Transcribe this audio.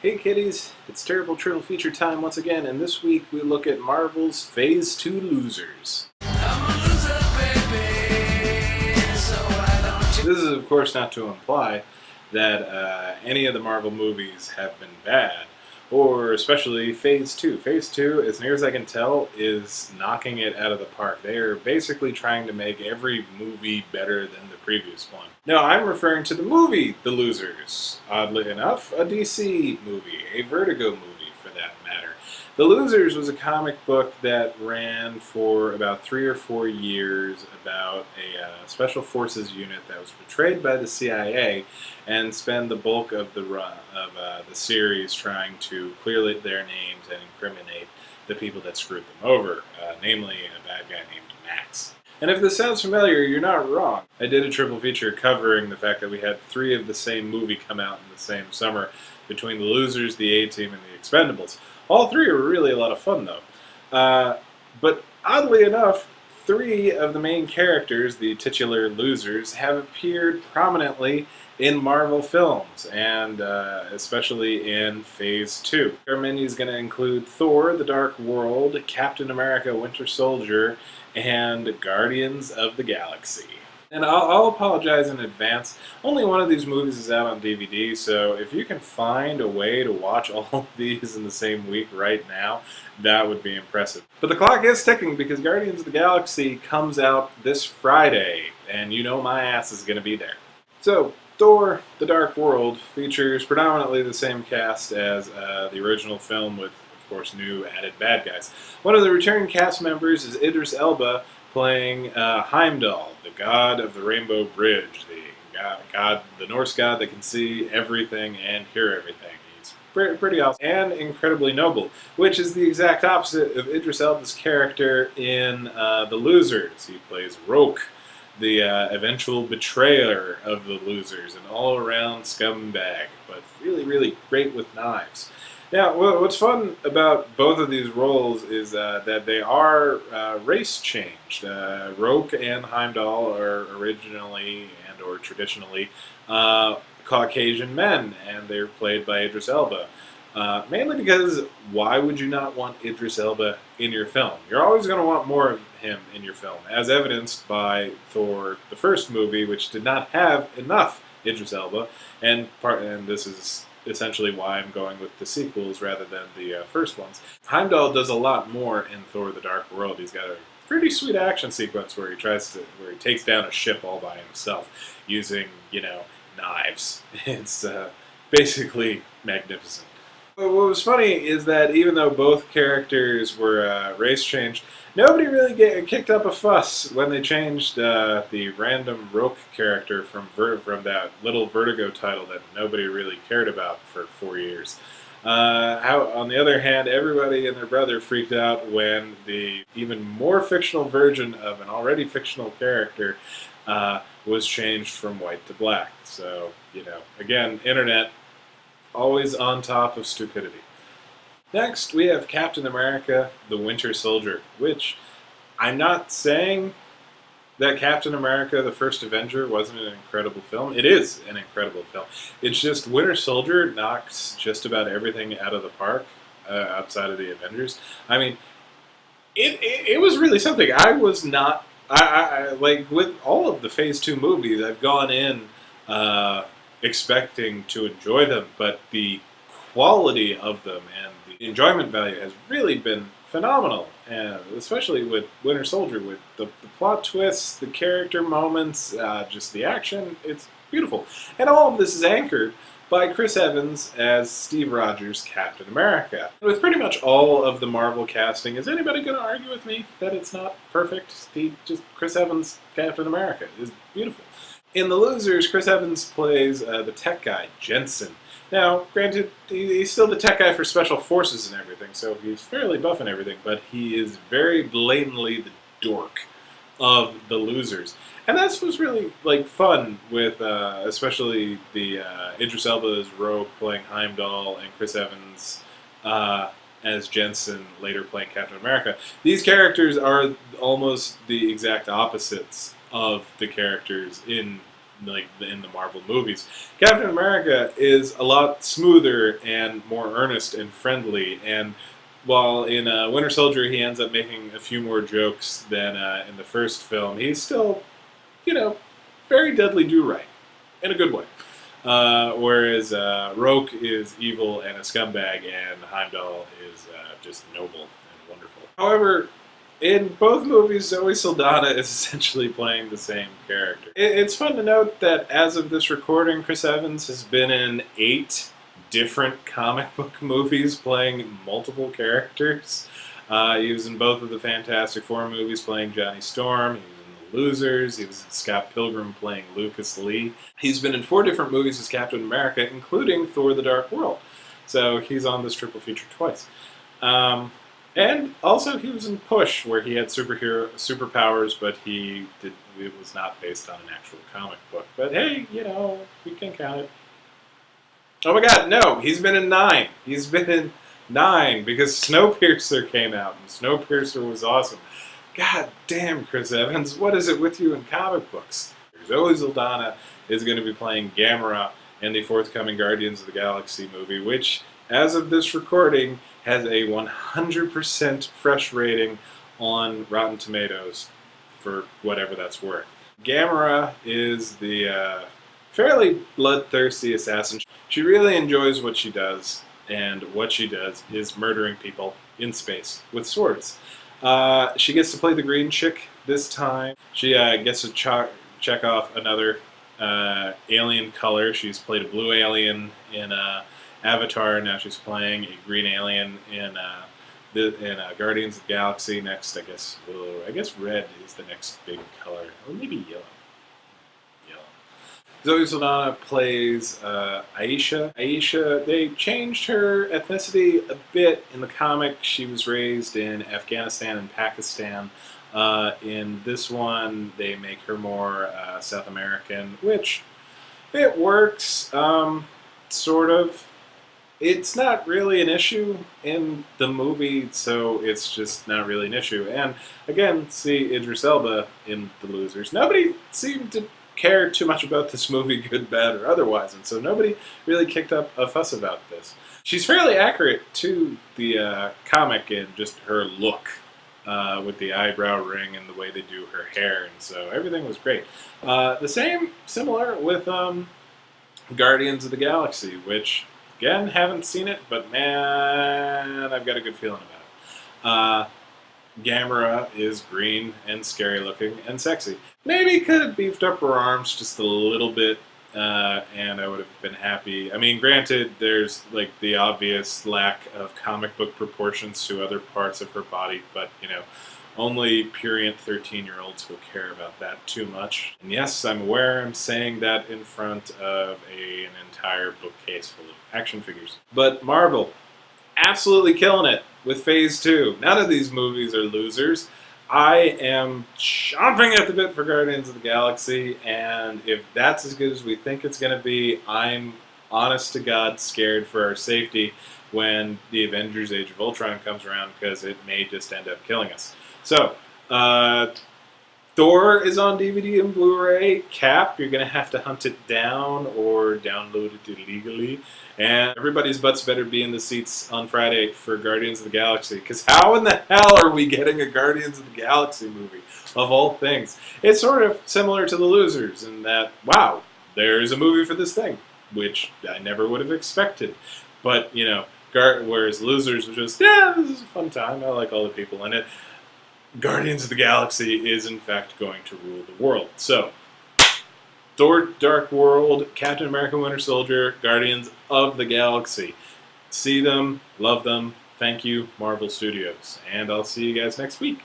Hey kiddies, it's Terrible Triple Feature time once again, and this week we look at Marvel's Phase 2 losers. This is of course not to imply that any of the Marvel movies have been bad, or especially Phase 2. Phase 2, as near as I can tell, is knocking it out of the park. They are basically trying to make every movie better than the previous one. No, I'm referring to the movie The Losers. Oddly enough, a DC movie, a Vertigo movie for that matter. The Losers was a comic book that ran for about 3 or 4 years about a special forces unit that was betrayed by the CIA and spent the bulk of the series trying to clear their names and incriminate the people that screwed them over, namely a bad guy named Max. And if this sounds familiar, you're not wrong. I did a triple feature covering the fact that we had 3 of the same movie come out in the same summer between The Losers, The A-Team, and The Expendables. All 3 were really a lot of fun, though. But oddly enough, 3 of the main characters, the titular losers, have appeared prominently in Marvel films, and especially in Phase 2. Our menu is going to include Thor, The Dark World, Captain America, Winter Soldier, and Guardians of the Galaxy. And I'll apologize in advance. Only one of these movies is out on DVD, so if you can find a way to watch all of these in the same week right now, that would be impressive. But the clock is ticking because Guardians of the Galaxy comes out this Friday, and you know my ass is going to be there. So, Thor, The Dark World features predominantly the same cast as the original film with, of course, new added bad guys. One of the returning cast members is Idris Elba, playing Heimdall, the god of the Rainbow Bridge, the Norse god that can see everything and hear everything. He's pretty awesome and incredibly noble, which is the exact opposite of Idris Elba's character in The Losers. He plays Roke, the eventual betrayer of the losers, an all-around scumbag, but really, really great with knives. Now, what's fun about both of these roles is that they are race changed. Roke and Heimdall are originally and or traditionally Caucasian men, and they're played by Idris Elba. Mainly because why would you not want Idris Elba in your film? You're always going to want more of him in your film, as evidenced by Thor, the first movie, which did not have enough Idris Elba, and this is essentially why I'm going with the sequels rather than the first ones. Heimdall does a lot more in Thor: The Dark World. He's got a pretty sweet action sequence where he takes down a ship all by himself using, knives. It's basically magnificent. But what was funny is that even though both characters were race changed, nobody really kicked up a fuss when they changed the random Roke character from that little Vertigo title that nobody really cared about for 4 years. On the other hand, everybody and their brother freaked out when the even more fictional version of an already fictional character was changed from white to black. So, again, internet, always on top of stupidity. Next, we have Captain America, the Winter Soldier, which I'm not saying that Captain America, the First Avenger, wasn't an incredible film. It is an incredible film. It's just Winter Soldier knocks just about everything out of the park outside of the Avengers. I mean, it was really something. I was not... like, with all of the Phase 2 movies, I've gone in expecting to enjoy them, but the quality of them and the enjoyment value has really been phenomenal, and especially with Winter Soldier, with the plot twists, the character moments, just the action. It's beautiful. And all of this is anchored by Chris Evans as Steve Rogers, Captain America. With pretty much all of the Marvel casting, is anybody going to argue with me that it's not perfect? Chris Evans, Captain America, is beautiful. In The Losers, Chris Evans plays the tech guy, Jensen. Now, granted, he's still the tech guy for special forces and everything, so he's fairly buff and everything, but he is very blatantly the dork of The Losers. And that's what's really fun with especially the Idris Elba's Rogue playing Heimdall and Chris Evans as Jensen, later playing Captain America. These characters are almost the exact opposites of the characters in like in the Marvel movies. Captain America is a lot smoother and more earnest and friendly, and while in Winter Soldier he ends up making a few more jokes than in the first film, he's still, very deadly do right in a good way. Whereas Roke is evil and a scumbag, and Heimdall is just noble and wonderful. However, in both movies, Zoe Saldana is essentially playing the same character. It's fun to note that as of this recording, Chris Evans has been in 8 different comic book movies playing multiple characters. He was in both of the Fantastic Four movies playing Johnny Storm. He was in The Losers. He was in Scott Pilgrim playing Lucas Lee. He's been in 4 different movies as Captain America, including Thor: The Dark World. So he's on this triple feature twice. And also he was in Push, where he had superpowers, but it was not based on an actual comic book. But hey, we can count it. Oh my god, no, he's been in 9. He's been in 9 because Snowpiercer came out, and Snowpiercer was awesome. God damn, Chris Evans, what is it with you in comic books? Zoe Saldana is going to be playing Gamera in the forthcoming Guardians of the Galaxy movie, which, as of this recording, has a 100% fresh rating on Rotten Tomatoes, for whatever that's worth. Gamera is the fairly bloodthirsty assassin. She really enjoys what she does, and what she does is murdering people in space with swords. She gets to play the green chick this time. She gets to check off another alien color. She's played a blue alien in Avatar, and now she's playing a green alien in Guardians of the Galaxy. Next, I guess red is the next big color, or maybe yellow. Zoe Saldana plays Aisha. Aisha, they changed her ethnicity a bit in the comic. She was raised in Afghanistan and Pakistan. In this one, they make her more South American, which it works, sort of. It's not really an issue in the movie, so it's just not really an issue. And again, see Idris Elba in The Losers. Nobody seemed to care too much about this movie, good, bad, or otherwise, and so nobody really kicked up a fuss about this. She's fairly accurate to the comic in just her look, with the eyebrow ring and the way they do her hair, and so everything was great. Similar with Guardians of the Galaxy, which, again, haven't seen it, but man, I've got a good feeling about it. Gamera is green and scary looking and sexy. Maybe could have beefed up her arms just a little bit, and I would have been happy. I mean, granted, there's like the obvious lack of comic book proportions to other parts of her body, but only prurient 13-year-olds will care about that too much. And yes, I'm aware I'm saying that in front of an entire bookcase full of action figures. But Marvel, absolutely killing it with Phase 2. None of these movies are losers. I am chomping at the bit for Guardians of the Galaxy, and if that's as good as we think it's going to be, I'm honest to God scared for our safety when the Avengers Age of Ultron comes around, because it may just end up killing us. So, Thor is on DVD and Blu-ray. Cap, you're going to have to hunt it down or download it illegally. And everybody's butts better be in the seats on Friday for Guardians of the Galaxy, because how in the hell are we getting a Guardians of the Galaxy movie, of all things? It's sort of similar to The Losers in that, wow, there's a movie for this thing, which I never would have expected. But, whereas Losers was just, yeah, this is a fun time, I like all the people in it. Guardians of the Galaxy is, in fact, going to rule the world. So, Thor: Dark World, Captain America: Winter Soldier, Guardians of the Galaxy. See them, love them. Thank you, Marvel Studios. And I'll see you guys next week.